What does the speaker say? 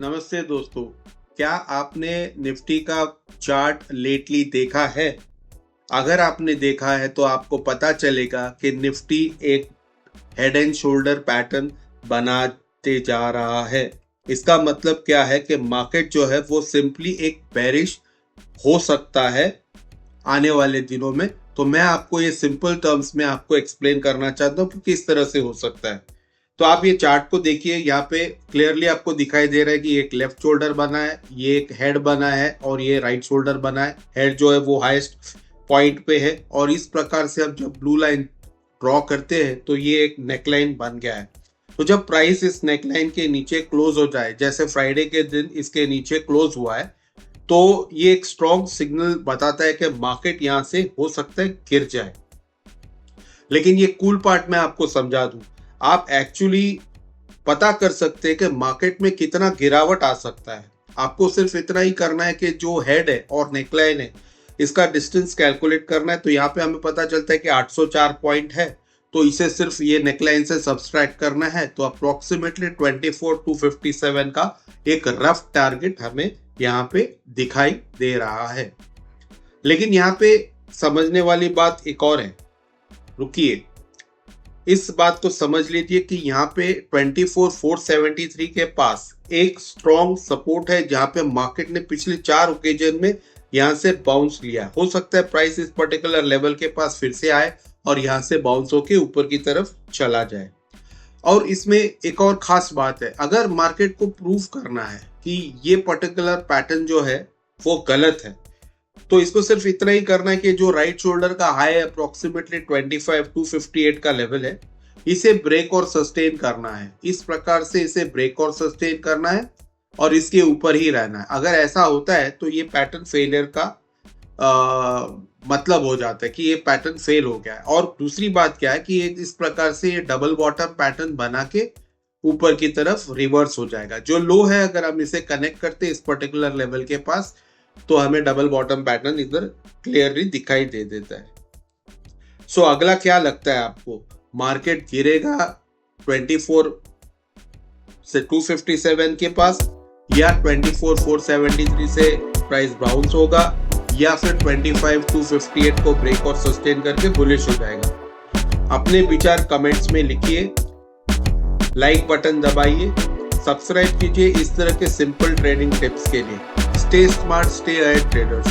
नमस्ते दोस्तों। क्या आपने निफ्टी का चार्ट लेटली देखा है? अगर आपने देखा है तो आपको पता चलेगा कि निफ्टी एक हेड एंड शोल्डर पैटर्न बनाते जा रहा है। इसका मतलब क्या है कि मार्केट जो है वो सिंपली एक बेरिश हो सकता है आने वाले दिनों में। तो मैं आपको ये सिंपल टर्म्स में आपको एक्सप्लेन करना चाहता हूँ कि किस तरह से हो सकता है। तो आप ये चार्ट को देखिए, यहाँ पे क्लियरली आपको दिखाई दे रहा है कि एक लेफ्ट शोल्डर बना है, ये एक हेड बना है और ये राइट शोल्डर बना है। हेड जो है वो हाईएस्ट पॉइंट पे है और इस प्रकार से आप जब ब्लू लाइन ड्रॉ करते हैं तो ये एक नेकलाइन बन गया है। तो जब प्राइस इस नेकलाइन के नीचे क्लोज हो जाए, जैसे फ्राइडे के दिन इसके नीचे क्लोज हुआ है, तो ये एक स्ट्रॉन्ग सिग्नल बताता है कि मार्केट यहां से हो सकता है गिर जाए। लेकिन ये कूल पार्ट मैं आपको समझा दूं, आप एक्चुअली पता कर सकते हैं कि मार्केट में कितना गिरावट आ सकता है। आपको सिर्फ इतना ही करना है कि जो हेड है और नेकलाइन है इसका डिस्टेंस कैलकुलेट करना है। तो यहाँ पे हमें पता चलता है कि 804 पॉइंट है, तो इसे सिर्फ ये नेकलाइन से सब्सट्रैक्ट करना है। तो अप्रोक्सीमेटली 24,257 का एक रफ टारगेट हमें यहाँ पे दिखाई दे रहा है। लेकिन यहाँ पे समझने वाली बात एक और है, रुकिए, इस बात को समझ लीजिए कि यहाँ पे 24,473 के पास एक स्ट्रॉन्ग सपोर्ट है, जहां पे मार्केट ने पिछले 4 ओकेजन में यहां से बाउंस लिया। हो सकता है प्राइस इस पर्टिकुलर लेवल के पास फिर से आए और यहां से बाउंस होके ऊपर की तरफ चला जाए। और इसमें एक और खास बात है, अगर मार्केट को प्रूव करना है कि ये पर्टिकुलर पैटर्न जो है वो गलत है, तो इसको सिर्फ इतना ही करना है कि जो राइट शोल्डर का हाई अप्रोक्सीमेटली 25,258 का लेवल है, इसे ब्रेक और सस्टेन करना है। इस प्रकार से इसे ब्रेक और सस्टेन करना है और इसके ऊपर ही रहना है। अगर ऐसा होता है तो ये पैटर्न फेलियर का मतलब हो जाता है कि ये पैटर्न फेल हो गया है। और दूसरी बात क्या है कि इस प्रकार से ये डबल बॉटम पैटर्न बना के ऊपर की तरफ रिवर्स हो जाएगा। जो लो है, अगर हम इसे कनेक्ट करते हैं इस पर्टिकुलर लेवल के पास, तो हमें डबल बॉटम पैटर्न इधर क्लियरली दिखाई दे देता है। सो अगला क्या लगता है आपको, मार्केट गिरेगा 24 से 257 के पास, या 24,473 से प्राइस बाउंस होगा, या फिर 25,258 को ब्रेक और सस्टेन करके बुलिश हो जाएगा? अपने विचार कमेंट्स में लिखिए, लाइक बटन दबाइए, सब्सक्राइब कीजिए इस तरह के सिंपल ट्रेडिंग टिप्स के लिए। Stay smart, stay ahead traders.